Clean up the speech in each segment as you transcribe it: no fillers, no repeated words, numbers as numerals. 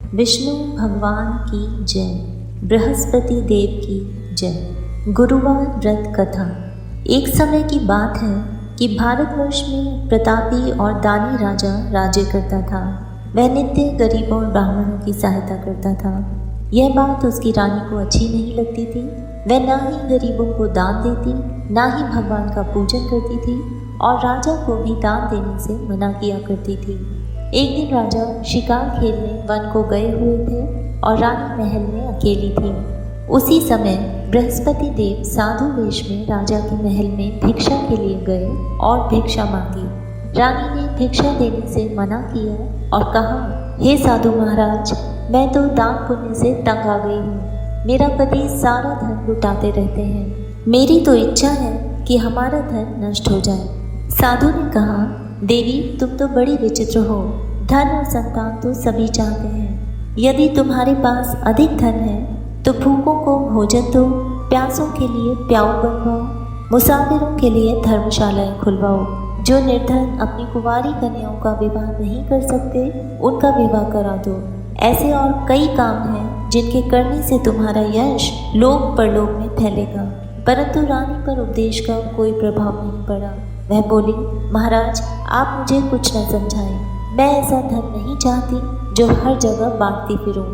विष्णु भगवान की जय, बृहस्पति देव की जय। गुरुवार व्रत कथा। एक समय की बात है कि भारतवर्ष में प्रतापी और दानी राजा राज्य करता था। वह नित्य गरीबों और ब्राह्मणों की सहायता करता था। यह बात उसकी रानी को अच्छी नहीं लगती थी। वह ना ही गरीबों को दान देती, ना ही भगवान का पूजन करती थी और राजा को भी दान देने से मना किया करती थी। एक दिन राजा शिकार खेलने वन को गए हुए थे और रानी महल में अकेली थी। उसी समय बृहस्पति देव साधु वेश में राजा के महल में भिक्षा के लिए गए और भिक्षा मांगी। रानी ने भिक्षा देने से मना किया और कहा, हे साधु महाराज, मैं तो दान पुण्य से तंग आ गई हूँ। मेरा पति सारा धन लुटाते रहते हैं। मेरी तो इच्छा है कि हमारा धन नष्ट हो जाए। साधु ने कहा, देवी, तुम तो बड़ी विचित्र हो। धन और संतान तो सभी चाहते हैं। यदि तुम्हारे पास अधिक धन है तो भूखों को भोजन दो, प्यासों के लिए प्याऊ बनवाओ, मुसाफिरों के लिए धर्मशालाएं खुलवाओ। जो निर्धन अपनी कुंवारी कन्याओं का विवाह नहीं कर सकते, उनका विवाह करा दो। ऐसे और कई काम हैं जिनके करने से तुम्हारा यश लोक परलोक में फैलेगा। परंतु रानी पर उपदेश का कोई प्रभाव नहीं पड़ा। वह बोली, महाराज, आप मुझे कुछ न समझाएं। मैं ऐसा धन नहीं चाहती जो हर जगह बांटती फिरूं।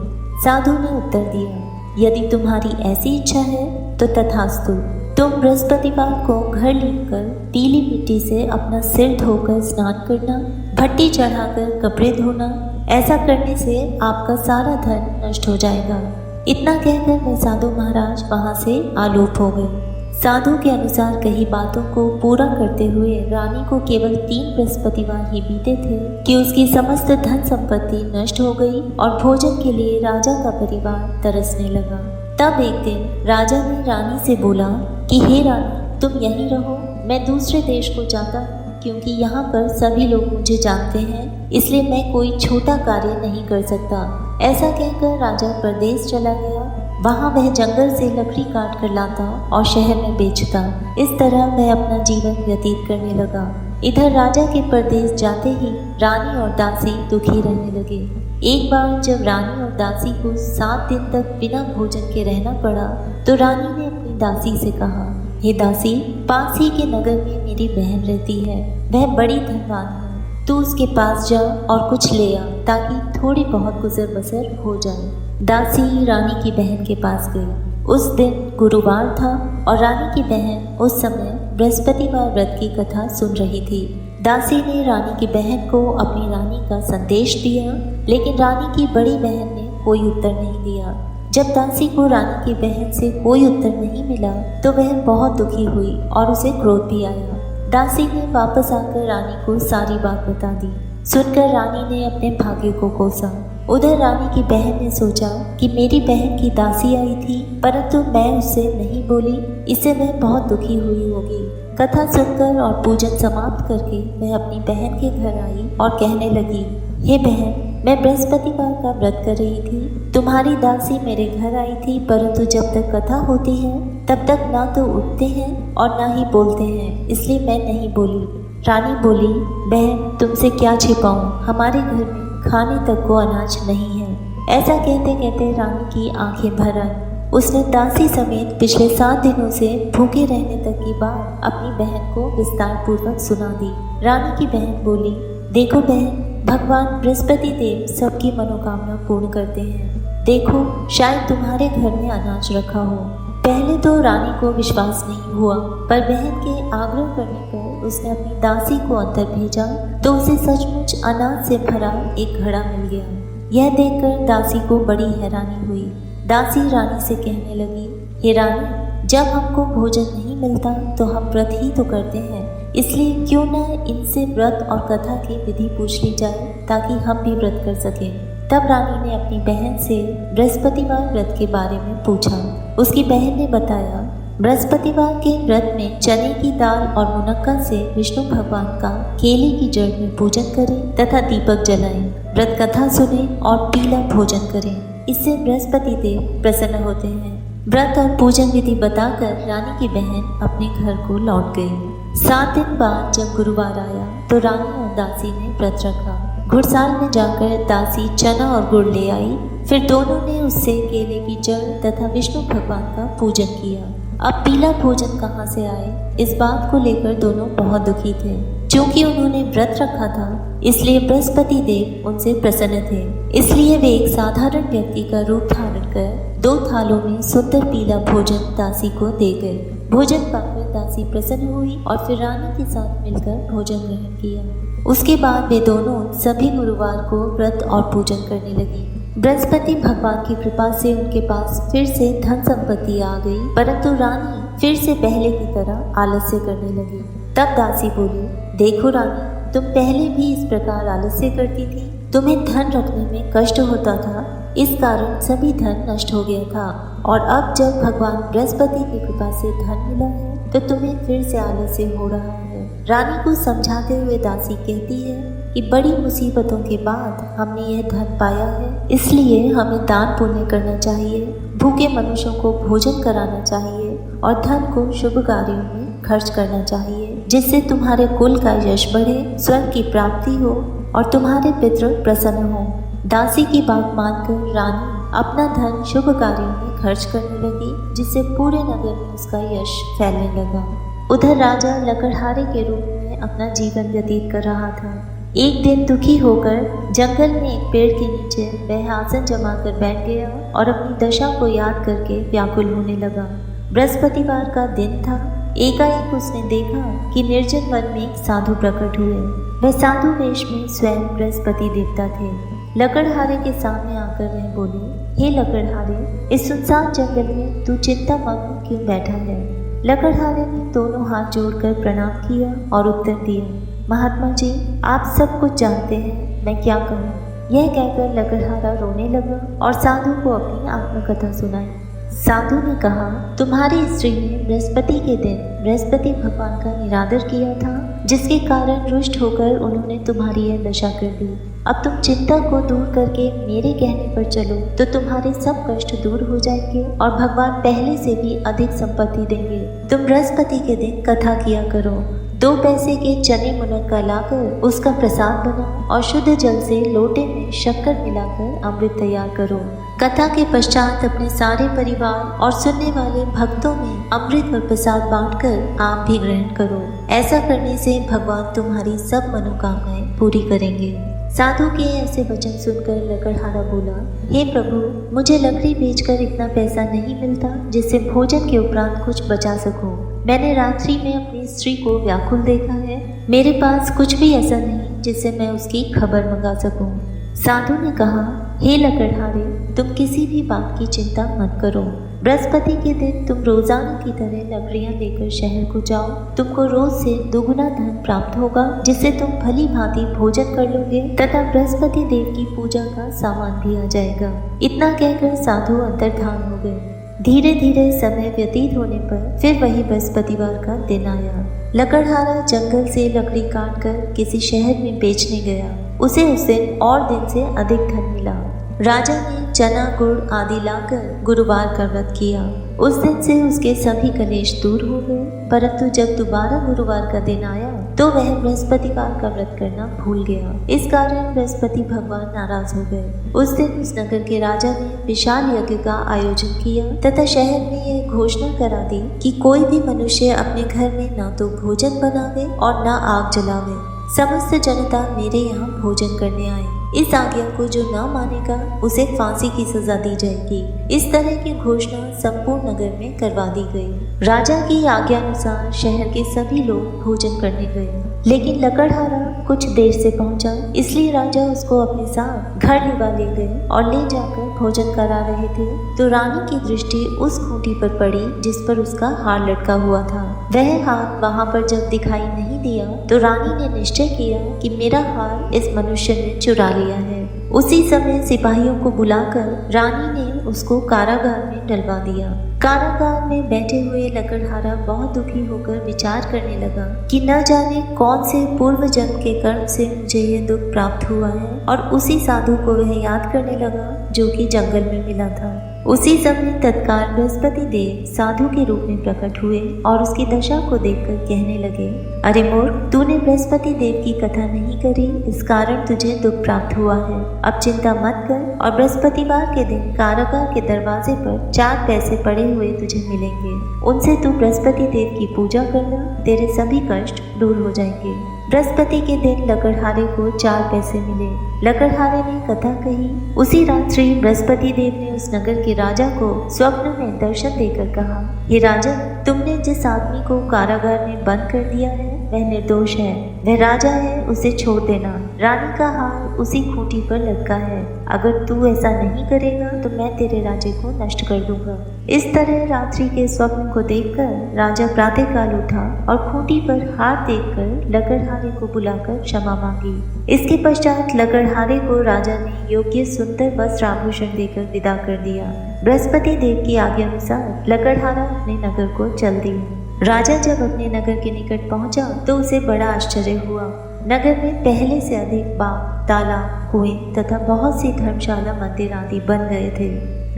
साधु ने उत्तर दिया, यदि तुम्हारी ऐसी इच्छा है तो तथास्तु। तुम बृहस्पतिवार को घर लेकर पीली मिट्टी से अपना सिर धोकर स्नान करना, भट्टी चढ़ाकर कपड़े धोना। ऐसा करने से आपका सारा धन नष्ट हो जाएगा। इतना कहकर वह साधु महाराज वहां से आलोप हो गए। साधु के अनुसार कही बातों को पूरा करते हुए रानी को केवल 3 बृहस्पतिवार ही बीते थे कि उसकी समस्त धन संपत्ति नष्ट हो गई और भोजन के लिए राजा का परिवार तरसने लगा। तब एक दिन राजा ने रानी से बोला कि हे रानी, तुम यहीं रहो, मैं दूसरे देश को जाता हूँ, क्योंकि यहाँ पर सभी लोग मुझे जानते हैं, इसलिए मैं कोई छोटा कार्य नहीं कर सकता। ऐसा कहकर राजा परदेश चला गया। वहाँ वह जंगल से लकड़ी काट कर लाता और शहर में बेचता। इस तरह वह अपना जीवन व्यतीत करने लगा। इधर राजा के परदेश जाते ही रानी और दासी दुखी रहने लगे। एक बार जब रानी और दासी को 7 दिन तक बिना भोजन के रहना पड़ा तो रानी ने अपनी दासी से कहा, हे दासी, पास ही के नगर में मेरी बहन रहती है। वह बड़ी धनवान है। तू उसके पास जा और कुछ ले आ ताकि थोड़ी बहुत गुजर बसर हो जाए। दासी रानी की बहन के पास गई। उस दिन गुरुवार था और रानी की बहन उस समय बृहस्पतिवार व्रत की कथा सुन रही थी। दासी ने रानी की बहन को अपनी रानी का संदेश दिया, लेकिन रानी की बड़ी बहन ने कोई उत्तर नहीं दिया। जब दासी को रानी की बहन से कोई उत्तर नहीं मिला तो वह बहुत दुखी हुई और उसे क्रोध भी आया। दासी ने वापस आकर रानी को सारी बात बता दी। सुनकर रानी ने अपने भाग्य को कोसा। उधर रानी की बहन ने सोचा कि मेरी बहन की दासी आई थी, परंतु मैं उससे नहीं बोली, इससे वह बहुत दुखी हुई होगी। कथा सुनकर और पूजन समाप्त करके वह अपनी बहन के घर आई और कहने लगी, हे बहन, मैं बृहस्पतिवार का व्रत कर रही थी। तुम्हारी दासी मेरे घर आई थी, परंतु जब तक कथा होती है तब तक ना तो उठते हैं और ना ही बोलते हैं, इसलिए मैं नहीं बोली। रानी बोली, बहन, तुमसे क्या छिपाऊं, हमारे घर में खाने तक को अनाज नहीं है। ऐसा कहते कहते रानी की आंखें भर आई। उसने दासी समेत पिछले 7 दिनों से भूखे रहने तक की बात अपनी बहन को विस्तार पूर्वक सुना दी। रानी की बहन बोली, देखो बहन, भगवान बृहस्पति देव सबकी मनोकामना पूर्ण करते हैं। देखो, शायद तुम्हारे घर में अनाज रखा हो। पहले तो रानी को विश्वास नहीं हुआ, पर बहन के आग्रह करने पर उसने अपनी दासी को अंदर भेजा तो उसे सचमुच अनाज से भरा एक घड़ा मिल गया। यह देखकर दासी को बड़ी हैरानी हुई। दासी रानी से कहने लगी, हे रानी, जब हमको भोजन नहीं मिलता तो हम व्रत ही तो करते हैं, इसलिए क्यों न इनसे व्रत और कथा की विधि पूछ ली जाए ताकि हम भी व्रत कर सकें। तब रानी ने अपनी बहन से बृहस्पतिवार व्रत के बारे में पूछा। उसकी बहन ने बताया, बृहस्पतिवार के व्रत में चने की दाल और मुनक्का से विष्णु भगवान का केले की जड़ में पूजन करें तथा दीपक जलाएं, व्रत कथा सुनें और पीला भोजन करें। इससे बृहस्पति देव प्रसन्न होते हैं। व्रत और पूजन विधि बताकर रानी की बहन अपने घर को लौट गई। 7 दिन बाद जब गुरुवार आया तो रानी और दासी ने व्रत रखा। घुड़साल में जाकर दासी चना और गुड़ ले आई। फिर दोनों ने उससे केले की जड़ तथा विष्णु भगवान का पूजन किया। अब पीला भोजन कहाँ से आए, इस बात को लेकर दोनों बहुत दुखी थे। क्योंकि उन्होंने व्रत रखा था, इसलिए बृहस्पति देव उनसे प्रसन्न थे। इसलिए वे एक साधारण व्यक्ति का रूप धारण कर 2 थालों में सुंदर पीला भोजन दासी को दे गए। भोजन पाकर दासी प्रसन्न हुई और फिर रानी के साथ मिलकर भोजन ग्रहण किया। उसके बाद वे दोनों सभी गुरुवार को व्रत और पूजन करने लगी। बृहस्पति भगवान की कृपा से उनके पास फिर से धन संपत्ति आ गई, परंतु रानी फिर से पहले की तरह आलस्य करने लगी। तब दासी बोली, देखो रानी, तुम पहले भी इस प्रकार आलस्य करती थी। तुम्हें धन रखने में कष्ट होता था, इस कारण सभी धन नष्ट हो गया था, और अब जब भगवान बृहस्पति की कृपा से धन मिला है तो तुम्हें फिर से आलस्य हो रहा है। रानी को समझाते हुए दासी कहती है कि बड़ी मुसीबतों के बाद हमने यह धन पाया है, इसलिए हमें दान पुण्य करना चाहिए, भूखे मनुष्यों को भोजन कराना चाहिए और धन को शुभ कार्यों में खर्च करना चाहिए, जिससे तुम्हारे कुल का यश बढ़े, स्वर्ग की प्राप्ति हो और तुम्हारे पितृ प्रसन्न हो। दासी की बात मानकर रानी अपना धन शुभ कार्यों में खर्च करने लगी, जिससे पूरे नगर में उसका यश फैलने लगा। उधर राजा लकड़हारे के रूप में अपना जीवन व्यतीत कर रहा था। एक दिन दुखी होकर जंगल में एक पेड़ के नीचे वह आसन जमाकर बैठ गया और अपनी दशा को याद करके व्याकुल होने लगा। बृहस्पतिवार का दिन था। एकाएक उसने देखा कि निर्जन वन में एक साधु प्रकट हुए। वह साधु वेश में स्वयं बृहस्पति देवता थे। लकड़हारे के सामने आकर वह बोले, हे लकड़हारे, इस सुनसान जंगल में तू चिंता मग्न क्यों बैठा है? लकड़हारे ने दोनों हाथ जोड़कर प्रणाम किया और उत्तर दिया, महात्मा जी, आप सब कुछ जानते हैं, मैं क्या कहूँ। यह कहकर लकड़हारा रोने लगा और साधु को अपनी आत्मकथा सुनाई। साधु ने कहा, तुम्हारी स्त्री ने बृहस्पति के दिन बृहस्पति भगवान का निरादर किया था, जिसके कारण रुष्ट होकर उन्होंने तुम्हारी यह दशा कर दी। अब तुम चिंता को दूर करके मेरे कहने पर चलो तो तुम्हारे सब कष्ट दूर हो जाएंगे और भगवान पहले से भी अधिक संपत्ति देंगे। तुम बृहस्पति के दिन कथा किया करो। 2 पैसे के चने मुनक्का लाकर उसका प्रसाद बनाओ और शुद्ध जल से लोटे में शक्कर मिलाकर अमृत तैयार करो। कथा के पश्चात अपने सारे परिवार और सुनने वाले भक्तों में अमृत व प्रसाद बांटकर आप भी ग्रहण करो। ऐसा करने से भगवान तुम्हारी सब मनोकामनाएं पूरी करेंगे। साधु के ऐसे वचन सुनकर लकड़हारा बोला, हे प्रभु, मुझे लकड़ी बेचकर इतना पैसा नहीं मिलता जिससे भोजन के उपरांत कुछ बचा सकूं। मैंने रात्रि में अपनी स्त्री को व्याकुल देखा है। मेरे पास कुछ भी ऐसा नहीं जिससे मैं उसकी खबर मंगा सकूं। साधु ने कहा, हे लकड़हारे, तुम किसी भी बात की चिंता मत करो। बृहस्पति के दिन तुम रोजाना की तरह लकड़ियां लेकर शहर को जाओ। तुमको रोज से दुगुना धन प्राप्त होगा, जिससे तुम भली भांति भोजन कर लोगे तथा बृहस्पति देव की पूजा का सामान भी आ जाएगा। इतना कहकर साधु अंतर्धान हो गए। धीरे धीरे समय व्यतीत होने पर फिर वही बृहस्पतिवार का दिन आया। लकड़हारा जंगल से लकड़ी काटकर किसी शहर में बेचने गया। उसे उस दिन और दिन से अधिक धन मिला। राजा ने चना गुड़ आदि लाकर गुरुवार का व्रत किया। उस दिन से उसके सभी कलेश दूर हो गए, परंतु जब दोबारा गुरुवार का दिन आया तो वह बृहस्पतिवार का व्रत करना भूल गया। इस कारण बृहस्पति भगवान नाराज हो गए। उस दिन उस नगर के राजा ने विशाल यज्ञ का आयोजन किया तथा शहर में यह घोषणा करा दी कि कोई भी मनुष्य अपने घर में न तो भोजन बनावे और न आग जलावे। समस्त जनता मेरे यहाँ भोजन करने आए। इस आज्ञा को जो न मानेगा उसे फांसी की सजा दी जाएगी। इस तरह की घोषणा संपूर्ण नगर में करवा दी गई। राजा की आज्ञा अनुसार शहर के सभी लोग भोजन करने गए, लेकिन लकड़हारा कुछ देर से पहुंचा, इसलिए राजा उसको अपने साथ घर लिवा ले गए और ले जाकर भोजन करा रहे थे तो रानी की दृष्टि उस खूंटी पर पड़ी जिस पर उसका हार लटका हुआ था। वह हार वहां पर जब दिखाई नहीं दिया तो रानी ने निश्चय किया कि मेरा हार इस मनुष्य ने चुरा लिया है। उसी समय सिपाहियों को बुलाकर रानी ने उसको कारागार में डलवा दिया। कारागार में बैठे हुए लकड़हारा बहुत दुखी होकर विचार करने लगा कि न जाने कौन से पूर्व जन्म के कर्म से मुझे यह दुख प्राप्त हुआ है, और उसी साधु को वह याद करने लगा जो कि जंगल में मिला था। उसी समय तत्काल बृहस्पति देव साधु के रूप में प्रकट हुए और उसकी दशा को देखकर कहने लगे, अरे मूर्ख, तूने बृहस्पति देव की कथा नहीं करी, इस कारण तुझे दुख प्राप्त हुआ है। अब चिंता मत कर और बृहस्पतिवार के दिन कारागार के दरवाजे पर 4 पैसे पड़े हुए तुझे मिलेंगे। उनसे तू बृहस्पति देव की पूजा करना, तेरे सभी कष्ट दूर हो जाएंगे। बृहस्पति के दिन लकड़हारे को 4 पैसे मिले। लकड़हारे ने कथा कही। उसी रात्रि बृहस्पति देव ने उस नगर के राजा को स्वप्न में दर्शन देकर कहा, हे राजन, तुमने जिस आदमी को कारागार में बंद कर दिया है वह निर्दोष है, वह राजा है, उसे छोड़ देना। रानी का हार उसी खूंटी पर लटका है। अगर तू ऐसा नहीं करेगा तो मैं तेरे राज्य को नष्ट कर दूंगा। इस तरह रात्रि के स्वप्न को देखकर राजा प्रातःकाल उठा और खूंटी पर हार देखकर लकड़हारे को बुलाकर क्षमा मांगी। इसके पश्चात लकड़हारे को राजा ने योग्य सुंदर वस्त्र आभूषण देकर विदा कर दिया। बृहस्पति देव की आज्ञा अनुसार लकड़हारा अपने नगर को चल दिया। राजा जब अपने नगर के निकट पहुंचा तो उसे बड़ा आश्चर्य हुआ। नगर में पहले से अधिक बाग, तालाब, कुएं तथा बहुत सी धर्मशाला, मंदिर आदि बन गए थे।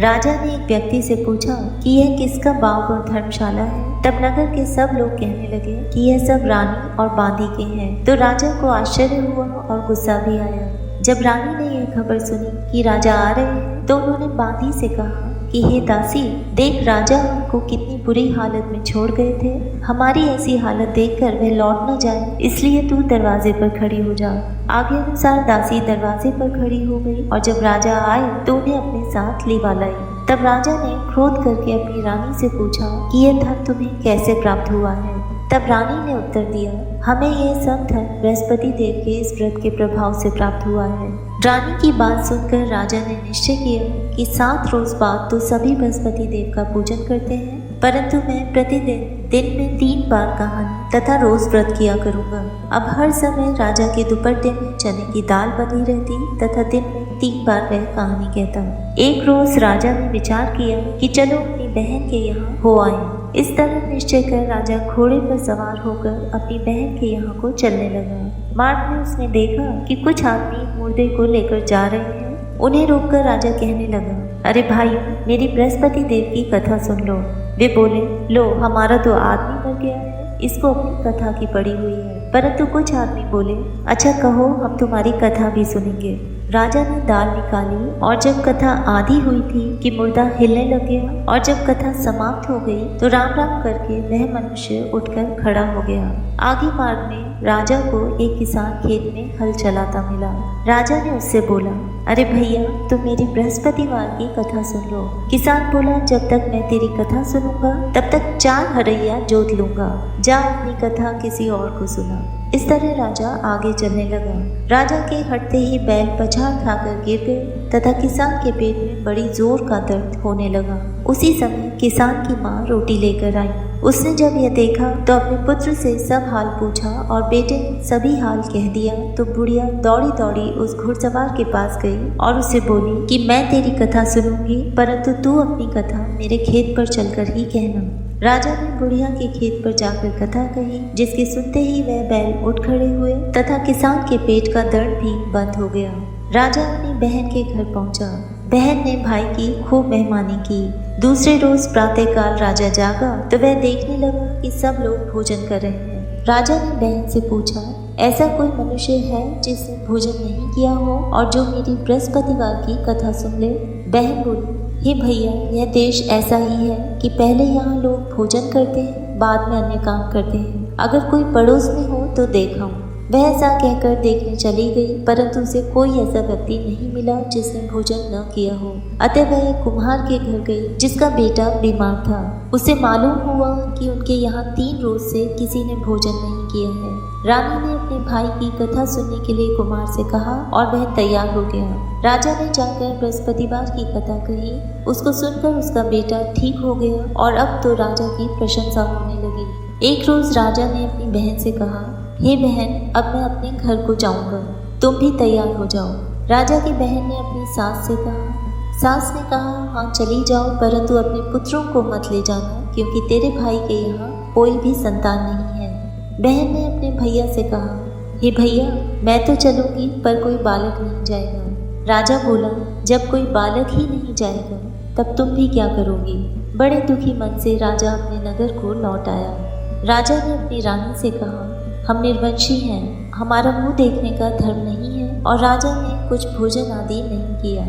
राजा ने एक व्यक्ति से पूछा कि यह किसका बाग और धर्मशाला है। तब नगर के सब लोग कहने लगे कि यह सब रानी और बांदी के हैं। तो राजा को आश्चर्य हुआ और गुस्सा भी आया। जब रानी ने यह खबर सुनी कि राजा आ रहे हैं तो उन्होंने बांदी से कहा कि हे दासी, देख राजा हमको कितनी बुरी हालत में छोड़ गए थे। हमारी ऐसी हालत देखकर वह लौट न जाए, इसलिए तू दरवाजे पर खड़ी हो जा। आगे अनुसार दासी दरवाजे पर खड़ी हो गई और जब राजा आए तो उन्हें अपने साथ लिवा लाई। तब राजा ने क्रोध करके अपनी रानी से पूछा कि यह धन तुम्हें कैसे प्राप्त हुआ है। तब रानी ने उत्तर दिया, हमें यह सब धन बृहस्पति देव के इस व्रत के प्रभाव से प्राप्त हुआ है। रानी की बात सुनकर राजा ने निश्चय किया कि 7 रोज बाद तो सभी बृहस्पति देव का पूजन करते हैं, परंतु मैं प्रतिदिन दिन में 3 बार कहानी तथा रोज व्रत किया करूंगा। अब हर समय राजा के दुपट्टे में चने की दाल बनी रहती तथा दिन में 3 बार वह कहानी कहता। एक रोज राजा ने विचार किया कि चलो अपनी बहन के यहाँ हो आए। इस तरह निश्चय कर राजा घोड़े पर सवार होकर अपनी बहन के यहाँ को चलने लगा। मार्ग में उसने देखा कि कुछ आदमी मुर्दे को लेकर जा रहे हैं। उन्हें रोककर राजा कहने लगा, अरे भाई, मेरी बृहस्पति देव की कथा सुन लो। वे बोले, लो, हमारा तो आदमी मर गया है, इसको अपनी कथा की पड़ी हुई है। परंतु कुछ आदमी बोले, अच्छा कहो, हम तुम्हारी कथा भी सुनेंगे। राजा ने दाल निकाली और जब कथा आधी हुई थी कि मुर्दा हिलने लग गया और जब कथा समाप्त हो गई तो राम राम करके वह मनुष्य उठकर खड़ा हो गया। आगे मार्ग में राजा को एक किसान खेत में हल चलाता मिला। राजा ने उससे बोला, अरे भैया, तुम मेरी बृहस्पतिवार की कथा सुन लो। किसान बोला, जब तक मैं तेरी कथा सुनूंगा तब तक 4 हरैया जोत लूंगा। जा अपनी कथा किसी और को सुना। इस तरह राजा आगे चलने लगा। राजा के हटते ही बैल पछाड़ खाकर गिर गए तथा किसान के पेट में बड़ी जोर का दर्द होने लगा। उसी समय किसान की माँ रोटी लेकर आई। उसने जब यह देखा तो अपने पुत्र से सब हाल पूछा और बेटे ने सभी हाल कह दिया। तो बुढ़िया दौड़ी दौड़ी उस घुड़सवार के पास गई और उसे बोली कि मैं तेरी कथा सुनूंगी, परंतु तू अपनी कथा मेरे खेत पर चलकर ही कहना। राजा ने बुढ़िया के खेत पर जाकर कथा कही, जिसके सुनते ही वह बैल उठ खड़े हुए तथा किसान के पेट का दर्द भी बंद हो गया। राजा अपनी बहन के घर पहुंचा। बहन ने भाई की खूब मेहमानी की। दूसरे रोज प्रातःकाल राजा जागा तो वह देखने लगा कि सब लोग भोजन कर रहे हैं। राजा ने बहन से पूछा, ऐसा कोई मनुष्य है जिसने भोजन नहीं किया हो और जो मेरी बृहस्पतिवार की कथा सुन ले? बहन बोली, हे भैया, यह देश ऐसा ही है कि पहले यहाँ लोग भोजन करते हैं, बाद में अन्य काम करते हैं। अगर कोई पड़ोस में हो तो देखा। वह ऐसा कहकर देखने चली गई, परंतु उसे कोई ऐसा व्यक्ति नहीं मिला जिसने भोजन न किया हो। अतः वह एक कुम्हार के घर गई जिसका बेटा बीमार था। उसे मालूम हुआ कि उनके यहाँ 3 रोज से किसी ने भोजन नहीं किया है। रानी ने अपने भाई की कथा सुनने के लिए कुम्हार से कहा और वह तैयार हो गया। राजा ने जाकर बृहस्पतिवार की कथा कही। उसको सुनकर उसका बेटा ठीक हो गया और अब तो राजा की प्रशंसा होने लगी। एक रोज राजा ने अपनी बहन से कहा, हे बहन, अब मैं अपने घर को जाऊंगा, तुम भी तैयार हो जाओ। राजा की बहन ने अपनी सास से कहा। सास ने कहा, हाँ चली जाओ, परंतु अपने पुत्रों को मत ले जाना, क्योंकि तेरे भाई के यहाँ कोई भी संतान नहीं है। बहन ने अपने भैया से कहा, हे भैया, मैं तो चलूंगी पर कोई बालक नहीं जाएगा। राजा बोला, जब कोई बालक ही नहीं जाएगा तब तुम भी क्या करोगी। बड़े दुखी मन से राजा अपने नगर को लौट आया। राजा ने अपनी रानी से कहा, हम निर्वंशी हैं, हमारा मुंह देखने का धर्म नहीं है और राजा ने कुछ भोजन आदि नहीं किया।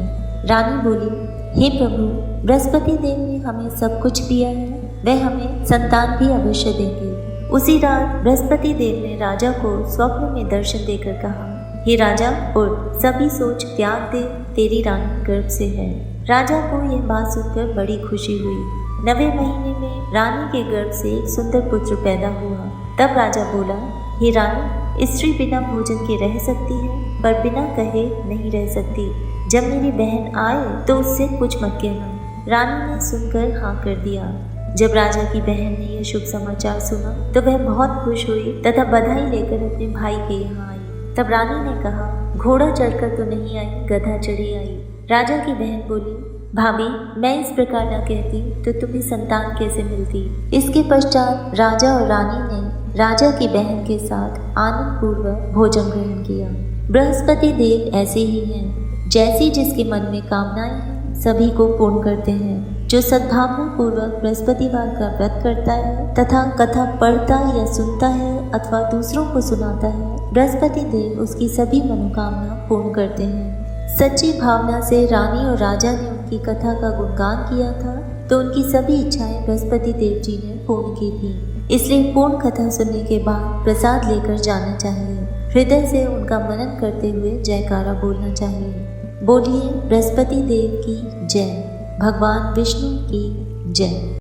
रानी बोली, हे प्रभु, बृहस्पति देव ने हमें सब कुछ दिया है, वह हमें संतान भी अवश्य देंगे। उसी रात बृहस्पति देव ने राजा को स्वप्न में दर्शन देकर कहा, हे राजा उठ, सभी सोच त्याग दे, तेरी रानी गर्भ से है। राजा को यह बात सुनकर बड़ी खुशी हुई। 9वें महीने में रानी के गर्भ से एक सुंदर पुत्र पैदा हुआ। तब राजा बोला, हे रानी, स्त्री बिना भोजन के रह सकती है पर बिना कहे नहीं रह सकती। जब मेरी बहन आए तो उससे कुछ मत कहना। रानी ने सुनकर हाँ कर दिया। जब राजा की बहन ने यह शुभ समाचार सुना तो वह बहुत खुश हुई तथा बधाई लेकर अपने भाई के यहाँ आई। तब रानी ने कहा, घोड़ा चढ़कर तो नहीं आई, गधा चढ़ी आई। राजा की बहन बोली, भाभी, मैं इस प्रकार न कहती तो तुम्हें संतान कैसे मिलती। इसके पश्चात राजा और रानी ने राजा की बहन के साथ आनंद पूर्वक भोजन ग्रहण किया। बृहस्पति देव ऐसे ही हैं, जैसी जिसके मन में कामनाएं हैं सभी को पूर्ण करते हैं। जो सद्भावना पूर्वक बृहस्पतिवार का व्रत करता है तथा कथा पढ़ता या सुनता है अथवा दूसरों को सुनाता है, बृहस्पति देव उसकी सभी मनोकामना पूर्ण करते हैं। सच्ची भावना से रानी और राजा ने उनकी कथा का गुणगान किया था तो उनकी सभी इच्छाएं बृहस्पति देव जी ने पूर्ण की थी। इसलिए पूर्ण कथा सुनने के बाद प्रसाद लेकर जाना चाहिए। हृदय से उनका मनन करते हुए जयकारा बोलना चाहिए। बोलिए बृहस्पति देव की जय, भगवान विष्णु की जय।